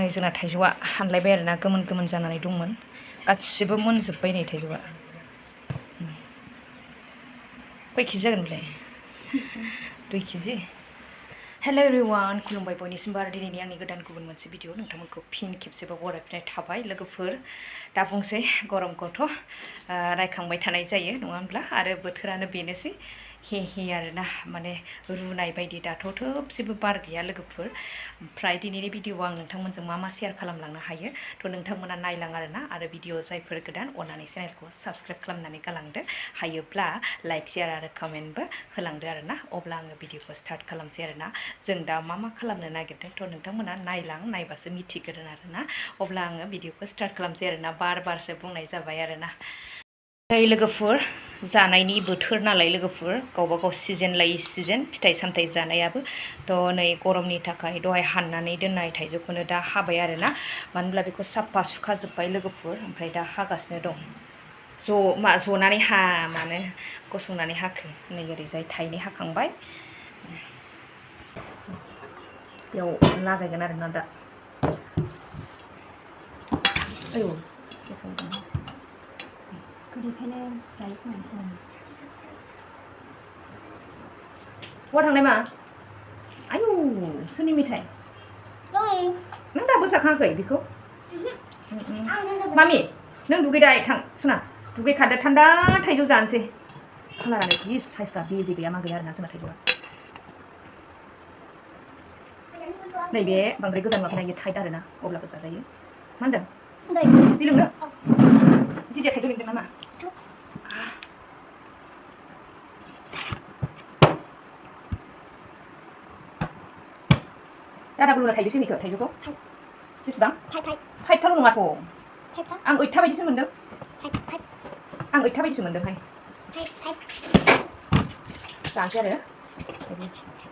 नै जोंना थाइजौआ हानलायबाय आरोना गोमोन गोमोन जानानै दंमोन गासिबो मोनजोब्बाय नै थाइजौआ खय केजि जागोन बेलाय 2 केजि हेल' एभरिवान खुलुमबाय बयनिसिमबो आरो दिनैनि आंनि गोदान गुबुन मोनसे भिडिअ नोंथांमोनखौ फिन खेबसेबाव बरायफिननाय थाबाय लोगोफोर दा बुंसै गरमखौथ' रायखांबाय थानाय जायो नङा होनब्ला आरो बोथोरानो बेनोसै हे हे आरोना माने रुनाय बायदि दाथ' थोबसेबो बार गैया लोगोफोर ओमफ्राय दिनैनि भिडिअआव आं नोंथांमोनजों मा मा शेयार खालामलांनो हायो थ' नोंथांमोना नायलां आरोना आरो भिडिअ जायफोर गोदान अननानै चेनेलखौ साबस्क्राइब खालामनानै गालांदो हायोब्ला लाइक शेयार आरो कमेन्टबो होलांदो आरोना अब्ला आङो भिडिअखौ स्टार्ट खालामसै आरोना जों दा मा खालामनो नागिरदों थ' नोंथांमोना नायबासो मिथिगोन आरोना अब्ला आङो भिडिअखौ स्टार्ट खालामसै आरोना बारसो बुंनाय जाबाय आरोना नै लोगोफोर जानायनि बोथोर नालाय लोगोफोर गावबा गाव सिजन लायै सिजन फिथाइ सामथाइ जानायाबो थ' नै गरमनि थाखाय दहाय हाननानै दोननाय थाइजौखौनो दा हाबाय आरोना मानो होनब्ला बेखौ साफा सुखाजोब्बाय लोगोफोर ओमफ्राय दा हागासिनो दं जनानै मानो गसंनानै हाखो नै ओरैजाय थाइनै हाखांबाय बेयाव लागायगोन आरोना दा आयौ गोदैखायनो जायो खोमा बहा थांनाय मा आयौ सोरनि मेथाइ नों दाबो जाखाङाखै बेखौ मामि नों दुगैदाय थां सना दुगैखादो थान्दा थाइजौ जानोसै कालारानो जि साइसखा बेजे गैया मा गैया आरोना जोंना थाइजौआ नैबे बांद्राय गोजान माबाना इयो टाइट आरोना अब्लाबो जाजायो मा होनदों दै लोंनो दिदिया थाइजौ लिंदों नामा दादा गुलुना थाइबेसे निखौ थाइजौखौ बेसेबां 5थाल' नङाथ' आं 8था बायदिसो मोन्दों आं 8था बायदिसो मोन्दोंहाय जानोसै आरो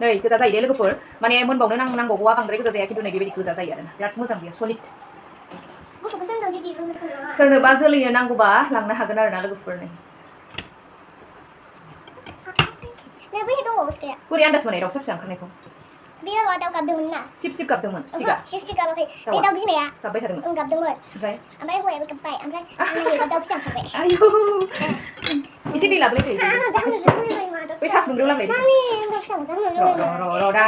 नै गोजा जायो दे लोगोफोर माने मोनबावनो नांबावगौआ बांद्राय गोजा जाया खिन्थु नै बेबायदि गोजा जायो आरोना बिराद मोजां बेयो सलिड सोरनोबा जोलैनो नांगौबा लांनो हागोन आरोना लोगोफोर नै बोरै आन्दाज मोननाय दाउसा फिसा ओंखारनायखौ बेयो माबा दाउ गाबदोंमोन ना सिब गाबदोंमोन सिब गाबाखै बे दाउ बिमाया गाबबाय थादोंमोन गाबदोंमोन ओमफ्राय हौवायाबो गाबबाय ओमफ्राय दाउ फिसा ओंखारबाय आयौ एसे दै लाबोलाय बै साहा फुदुंदों लाबोलाय र' दा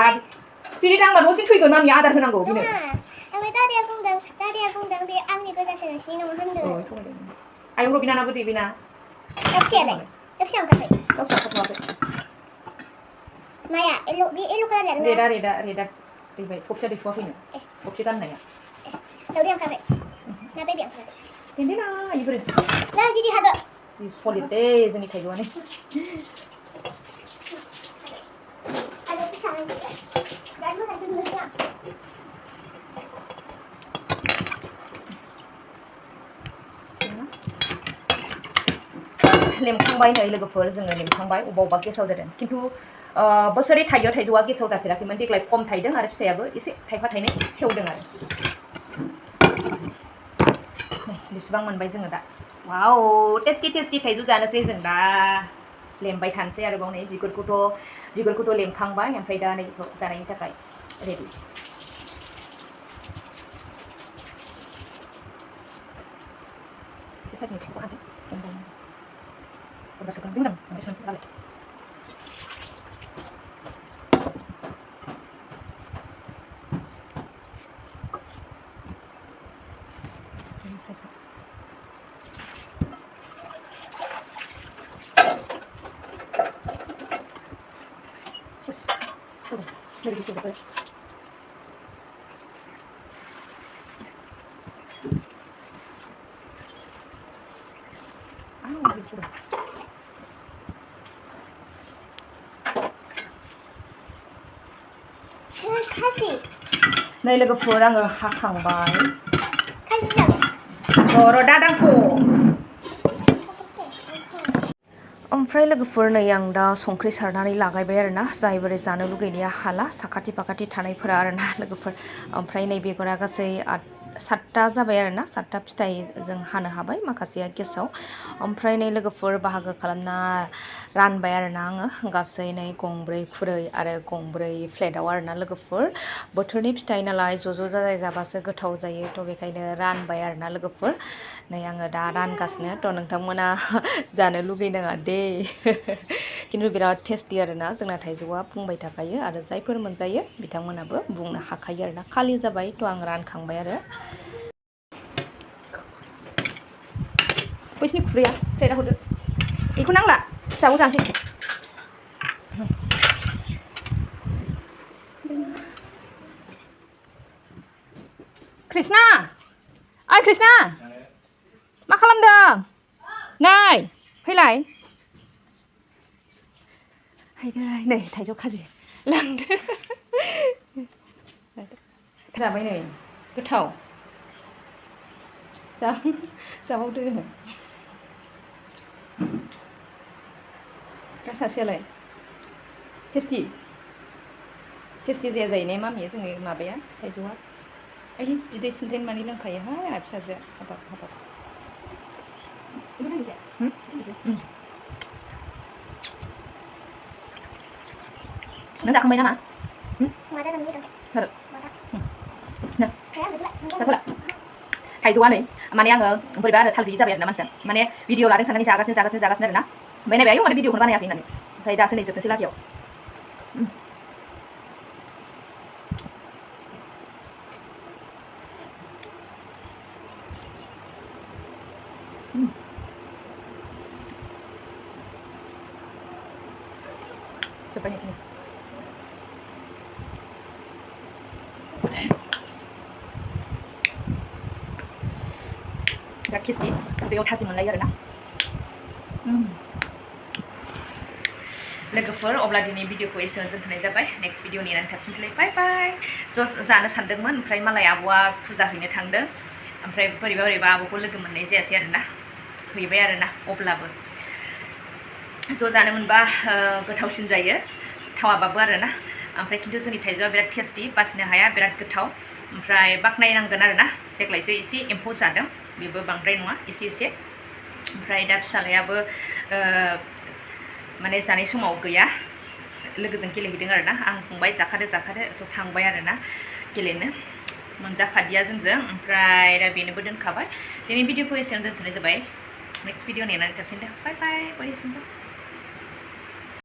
बिनि दांबा दसे थैगोन मामि आदार होनांगौ बिनो ओमफ्राय दादाया बुंदों बे आंनि गोजासो नोंसिनि नङा होनदों आयौ रबिनानाबो दै बेना दाउ फिसायालाय दाउ फिसा ओंखारबाय दाउ फिसा ओंखारथ'वाखै माया एलो कालार रेदा दैबाय थबसेया दैथ'वाखैनो थबसे गाननाया दाउदै ओंखारबाय ना बेबे ओंखारबाय देना इबोरो ना दिदि हादो सलिड दे जोंनि थाइजौआनो आरो फिसा बिराद मोजां दोननोसै आं लेमखांबाय नै लोगोफोर जोङो लेमखांबाय अबेबा गेसाव जादों खिन्थु बोसोरै थाइयो थाइजौआ गेसाव जाफेराखैमोन देग्लाय खम थाइदों आरो फिथाइयाबो एसे थाइफा थाइनै सेवदों आरो बेसेबां मोनबाय जोङो दा वाव टेस्टि थाइजौ जानोसै जों दा लेमबाय थानोसै आरोबाव नै बिगुरखौथ' लेमखांबाय ओमफ्राय दा नै जानायनि थाखाय रेडि एसे साइजनि फिथाइखौ हानसै अब्लासो मोजां मोनबाय संख्रि नै लोगोफोर आङो हाखांबाय र' दादांख' ओमफ्राय लोगोफोर नै आं दा संख्रि सारनानै लागायबाय आरोना जाय बोरै जानो लुगैनाया हाला साखाथि फाखाथि थानायफोरा आरोना लोगोफोर ओमफ्राय नै बेगरा गासै 7टा जाबाय आरोना 7टा फिथाइ जों हानो हाबाय माखासेया गेसाव ओमफ्राय नै लोगोफोर बाहागो खालामना रानबाय आरोना आङो गासै नै गंब्रै खुरै आरो गंब्रै प्लेटाव आरोना लोगोफोर बोथोरनि फिथाइ नालाय ज' जाजाय जाबासो गोथाव जायो थ' बेखायनो रानबाय आरोना लोगोफोर नै आङो दा रानगासिनो थ' नोंथांमोना जानो लुगैनाङा दे खिन्थु बिराद टेस्टि आरोना जोंना थाइजौआ बुंबाय थाखायो आरो जायफोर मोनजायो बिथांमोनाबो बुंनो हाखायो आरोना खालि जाबाय थ' आं रानखांबाय आरो बैसिनि खुरैया प्लेटआ हरदो बेखौ नांला जाबाव जानोसै कृष्णा ओइ कृष्णा मा खालामदों नै फैलाय नै थाइजौ खाजि लांदो जाबाय नै गोथाव जाबावदो सासेयालाय टेस्टि जाया जायो ने मामिया जोंनि माबाया थाइजौआ ओइ बिदै सिन्थायनो मानि लोंखायो हाय फिसाजोआ हाबाब नों जाखांबाय नामा थाइजौआ नै माने आङो बोरैबा आरो थाल गैयि जाबाय आरोना मानसिया माने भिडिअ लादों साननानै जागासिनो आरोना ओमफ्राय नायबाय आयौ माने भिडिअखौनो बानायाखै होननानै ओमफ्राय दासो नै जोबनोसै लागियाव जोब्बाय नै बिराद टेस्टि उदैयाव थाजिम मोनलायो आरोना लोगोफोर अब्ला दिनै भिडिअखौ एसेयावनो दोनथ'नाय जाबाय नेक्स्ट भिडिअ नेनानै थाफिनसैलाय बाय बाय जानो सानदोंमोन ओमफ्राय मालाय आब'आ फुजा हैनो थांदों ओमफ्राय बोरैबा आब'खौ लोगो मोननाय जायासै आरोना हैबाय आरोना अब्लाबो ज' जानो मोनबा गोथावसिन जायो थावाबाबो आरोना ओमफ्राय खिन्थु जोंनि थाइजौआ बिराद टेस्टि बासिनो हाया बिराद गोथाव ओमफ्राय बाख्नायनांगोन आरोना देग्लायसो एसे एम्फौ जादों बेबो बांद्राय नङा एसे ओमफ्राय दा फिसालायाबो माने जानाय समाव गैया लोगोजों गेलेहैदों आरोना आं फंबाय जाखादो थ' थांबाय आरोना गेलेनो मोनजाफादिया जोंजों ओमफ्राय दा बेनोबो दोनखाबाय दिनै भिडिअखौ एसेयावनो दोनथ'नाय जाबाय नेक्स्ट भिडिअ नेनानै थाफिनदो बाय बाय बयनिसिमबो